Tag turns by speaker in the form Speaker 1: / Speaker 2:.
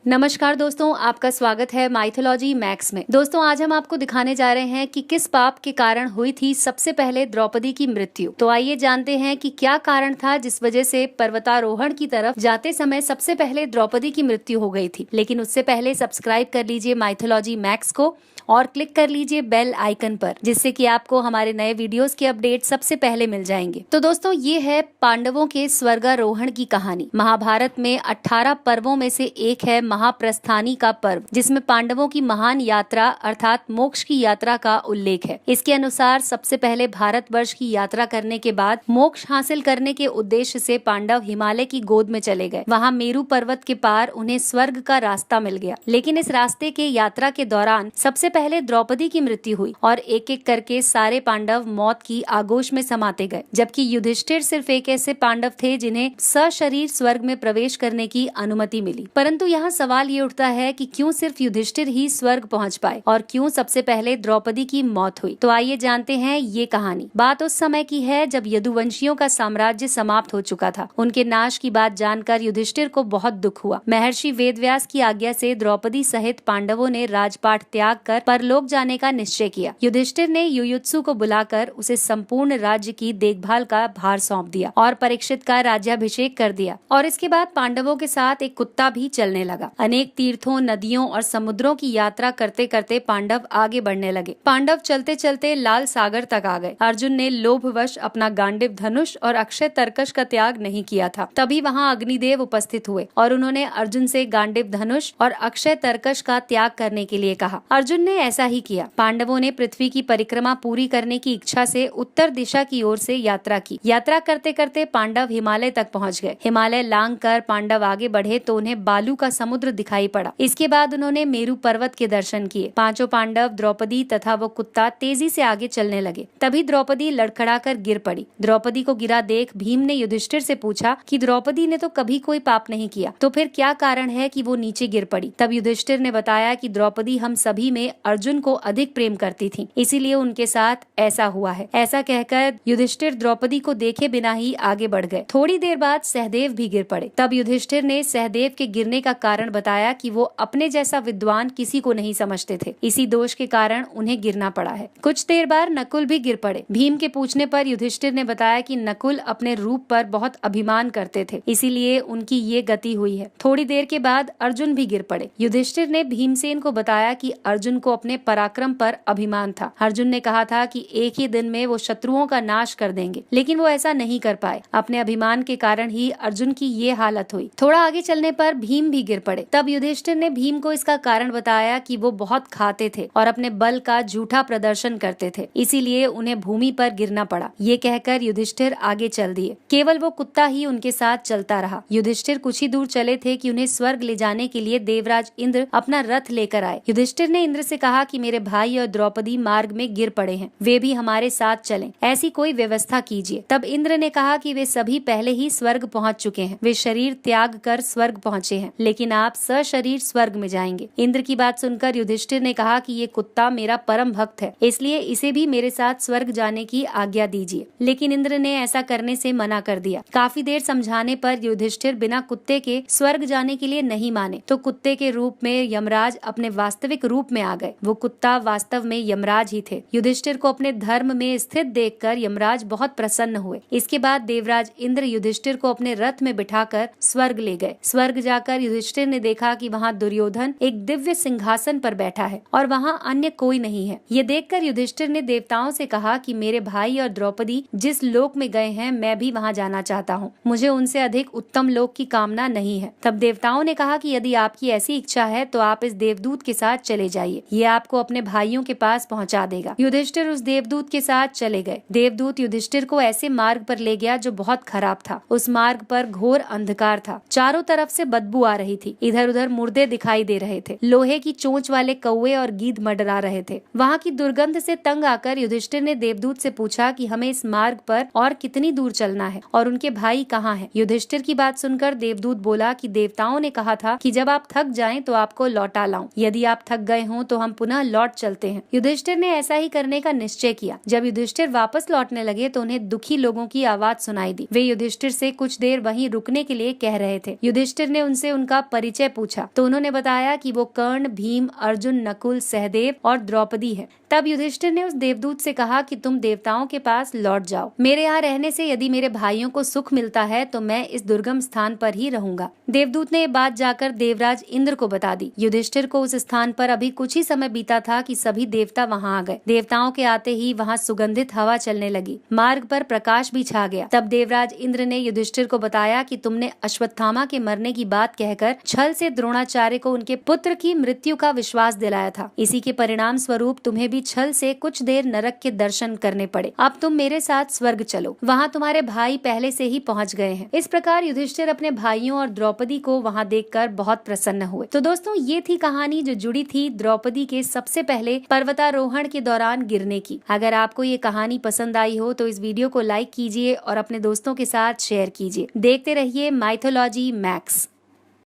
Speaker 1: नमस्कार दोस्तों, आपका स्वागत है माइथोलॉजी मैक्स में। दोस्तों, आज हम आपको दिखाने जा रहे हैं कि किस पाप के कारण हुई थी सबसे पहले द्रौपदी की मृत्यु। तो आइए जानते हैं कि क्या कारण था जिस वजह से पर्वतारोहण की तरफ जाते समय सबसे पहले द्रौपदी की मृत्यु हो गई थी। लेकिन उससे पहले सब्सक्राइब कर लीजिए माइथोलॉजी मैक्स को और क्लिक कर लीजिए बेल आइकन पर, जिससे कि आपको हमारे नए वीडियोस के अपडेट सबसे पहले मिल जाएंगे। तो दोस्तों, ये है पांडवों के स्वर्गारोहण की कहानी। महाभारत में 18 पर्वों में से एक है महाप्रस्थानी का पर्व, जिसमें पांडवों की महान यात्रा अर्थात मोक्ष की यात्रा का उल्लेख है। इसके अनुसार सबसे पहले भारतवर्ष की यात्रा करने के बाद मोक्ष हासिल करने के उद्देश्य से पांडव हिमालय की गोद में चले गए। वहाँ मेरू पर्वत के पार उन्हें स्वर्ग का रास्ता मिल गया। लेकिन इस रास्ते के यात्रा के दौरान सबसे पहले द्रौपदी की मृत्यु हुई और एक एक करके सारे पांडव मौत की आगोश में समाते गए, जबकि युधिष्ठिर सिर्फ एक ऐसे पांडव थे जिन्हें सशरीर स्वर्ग में प्रवेश करने की अनुमति मिली। परंतु यहाँ सवाल ये उठता है कि क्यों सिर्फ युधिष्ठिर ही स्वर्ग पहुँच पाए और क्यों सबसे पहले द्रौपदी की मौत हुई। तो आइए जानते हैं ये कहानी। बात उस समय की है जब यदुवंशियों का साम्राज्य समाप्त हो चुका था। उनके नाश की बात जानकर युधिष्ठिर को बहुत दुख हुआ। महर्षि वेदव्यास की आज्ञा से द्रौपदी सहित पांडवों ने राजपाट त्याग कर परलोक जाने का निश्चय किया। युधिष्ठिर ने युयुत्सु को बुलाकर उसे संपूर्ण राज्य की देखभाल का भार सौंप दिया और परीक्षित का राज्याभिषेक कर दिया। और इसके बाद पांडवों के साथ एक कुत्ता भी चलने लगा। अनेक तीर्थों, नदियों और समुद्रों की यात्रा करते करते पांडव आगे बढ़ने लगे। पांडव चलते चलते लाल सागर तक आ गए। अर्जुन ने लोभवश अपना गांडीव धनुष और अक्षय तरकश का त्याग नहीं किया था। तभी वहाँ अग्निदेव उपस्थित हुए और उन्होंने अर्जुन से गांडीव धनुष और अक्षय तरकश का त्याग करने के लिए कहा। अर्जुन ने ऐसा ही किया। पांडवों ने पृथ्वी की परिक्रमा पूरी करने की इच्छा से उत्तर दिशा की ओर से यात्रा की। यात्रा करते करते पांडव हिमालय तक पहुंच गए। हिमालय लांग कर पांडव आगे बढ़े तो उन्हें बालू का समुद्र दिखाई पड़ा। इसके बाद उन्होंने मेरू पर्वत के दर्शन किए। पांचों पांडव, द्रौपदी तथा वो कुत्ता तेजी से आगे चलने लगे। तभी द्रौपदी लड़खड़ाकर गिर पड़ी। द्रौपदी को गिरा देख भीम ने युधिष्ठिर से पूछा कि द्रौपदी ने तो कभी कोई पाप नहीं किया, तो फिर क्या कारण है कि वो नीचे गिर पड़ी। तब युधिष्ठिर ने बताया कि द्रौपदी हम सभी में अर्जुन को अधिक प्रेम करती थी, इसीलिए उनके साथ ऐसा हुआ है। ऐसा कहकर युधिष्ठिर द्रौपदी को देखे बिना ही आगे बढ़ गए। थोड़ी देर बाद सहदेव भी गिर पड़े। तब युधिष्ठिर ने सहदेव के गिरने का कारण बताया कि वो अपने जैसा विद्वान किसी को नहीं समझते थे, इसी दोष के कारण उन्हें गिरना पड़ा है। कुछ देर बाद नकुल भी गिर पड़े। भीम के पूछने पर युधिष्ठिर ने बताया कि नकुल अपने रूप पर बहुत अभिमान करते थे, इसीलिए उनकी ये गति हुई है। थोड़ी देर के बाद अर्जुन भी गिर पड़े। युधिष्ठिर ने भीमसेन को बताया कि अर्जुन को अपने पराक्रम पर अभिमान था। अर्जुन ने कहा था कि एक ही दिन में वो शत्रुओं का नाश कर देंगे, लेकिन वो ऐसा नहीं कर पाए। अपने अभिमान के कारण ही अर्जुन की ये हालत हुई। थोड़ा आगे चलने पर भीम भी गिर पड़े। तब युधिष्ठिर ने भीम को इसका कारण बताया कि वो बहुत खाते थे और अपने बल का झूठा प्रदर्शन करते थे, इसीलिए उन्हें भूमि पर गिरना पड़ा। ये कहकर युधिष्ठिर आगे चल दिए। केवल वो कुत्ता ही उनके साथ चलता रहा। युधिष्ठिर कुछ ही दूर चले थे कि उन्हें स्वर्ग ले जाने के लिए देवराज इंद्र अपना रथ लेकर आए। युधिष्ठिर ने इंद्र से कहा कि मेरे भाई और द्रौपदी मार्ग में गिर पड़े हैं, वे भी हमारे साथ चलें, ऐसी कोई व्यवस्था कीजिए। तब इंद्र ने कहा कि वे सभी पहले ही स्वर्ग पहुंच चुके हैं, वे शरीर त्याग कर स्वर्ग पहुंचे हैं, लेकिन आप सशरीर स्वर्ग में जाएंगे। इंद्र की बात सुनकर युधिष्ठिर ने कहा कि ये कुत्ता मेरा परम भक्त है, इसलिए इसे भी मेरे साथ स्वर्ग जाने की आज्ञा दीजिए। लेकिन इंद्र ने ऐसा करने से मना कर दिया। काफी देर समझाने पर युधिष्ठिर बिना कुत्ते के स्वर्ग जाने के लिए नहीं माने, तो कुत्ते के रूप में यमराज अपने वास्तविक रूप में आ गए। वो कुत्ता वास्तव में यमराज ही थे। युधिष्ठिर को अपने धर्म में स्थित देखकर यमराज बहुत प्रसन्न हुए। इसके बाद देवराज इंद्र युधिष्ठिर को अपने रथ में बिठाकर स्वर्ग ले गए। स्वर्ग जाकर युधिष्ठिर ने देखा कि वहाँ दुर्योधन एक दिव्य सिंहासन पर बैठा है और वहाँ अन्य कोई नहीं है। ये देखकर युधिष्ठिर ने देवताओं से कहा कि मेरे भाई और द्रौपदी जिस लोक में गए हैं, मैं भी वहाँ जाना चाहता हूँ। मुझे उनसे अधिक उत्तम लोक की कामना नहीं है। तब देवताओं ने कहा कि यदि आपकी ऐसी इच्छा है तो आप इस देवदूत के साथ चले जाइए, ये आपको अपने भाइयों के पास पहुंचा देगा। युधिष्ठिर उस देवदूत के साथ चले गए। देवदूत युधिष्ठिर को ऐसे मार्ग पर ले गया जो बहुत खराब था। उस मार्ग पर घोर अंधकार था। चारों तरफ से बदबू आ रही थी। इधर उधर मुर्दे दिखाई दे रहे थे। लोहे की चोंच वाले कौवे और गीद मंडरा रहे थे। वहाँ की दुर्गंध से तंग आकर युधिष्ठिर ने देवदूत से पूछा कि हमें इस मार्ग पर और कितनी दूर चलना है और उनके भाई कहाँ हैं। युधिष्ठिर की बात सुनकर देवदूत बोला कि देवताओं ने कहा था कि जब आप थक जाएं तो आपको लौटा लाऊं। यदि आप थक गए हों तो हम पुनः लौट चलते हैं। युधिष्ठिर ने ऐसा ही करने का निश्चय किया। जब युधिष्ठिर वापस लौटने लगे तो उन्हें दुखी लोगों की आवाज सुनाई दी। वे युधिष्ठिर से कुछ देर वहीं रुकने के लिए कह रहे थे। युधिष्ठिर ने उनसे उनका परिचय परिचय पूछा तो उन्होंने बताया कि वो कर्ण, भीम, अर्जुन, नकुल, सहदेव और द्रौपदी है। तब युधिष्ठिर ने उस देवदूत से कहा कि तुम देवताओं के पास लौट जाओ। मेरे यहाँ रहने से यदि मेरे भाइयों को सुख मिलता है तो मैं इस दुर्गम स्थान पर ही रहूंगा। देवदूत ने ये बात जाकर देवराज इंद्र को बता दी। युधिष्ठिर को उस स्थान पर अभी कुछ ही समय बीता था कि सभी देवता वहाँ आ गए। देवताओं के आते ही वहाँ सुगंधित हवा चलने लगी, मार्ग पर प्रकाश भी छा गया। तब देवराज इंद्र ने युधिष्ठिर को बताया कि तुमने अश्वत्थामा के मरने की बात कहकर छल से द्रोणाचार्य को उनके पुत्र की मृत्यु का विश्वास दिलाया था। इसी के परिणाम स्वरूप तुम्हें भी छल से कुछ देर नरक के दर्शन करने पड़े। अब तुम मेरे साथ स्वर्ग चलो, वहाँ तुम्हारे भाई पहले से ही पहुँच गए हैं। इस प्रकार युधिष्ठिर अपने भाइयों और द्रौपदी को वहाँ देखकर बहुत प्रसन्न हुए। तो दोस्तों, ये थी कहानी जो जुड़ी थी द्रौपदी के सबसे पहले पर्वतारोहण के दौरान गिरने की। अगर आपको ये कहानी पसंद आई हो तो इस वीडियो को लाइक कीजिए और अपने दोस्तों के साथ शेयर कीजिए। देखते रहिए माइथोलॉजी मैक्स।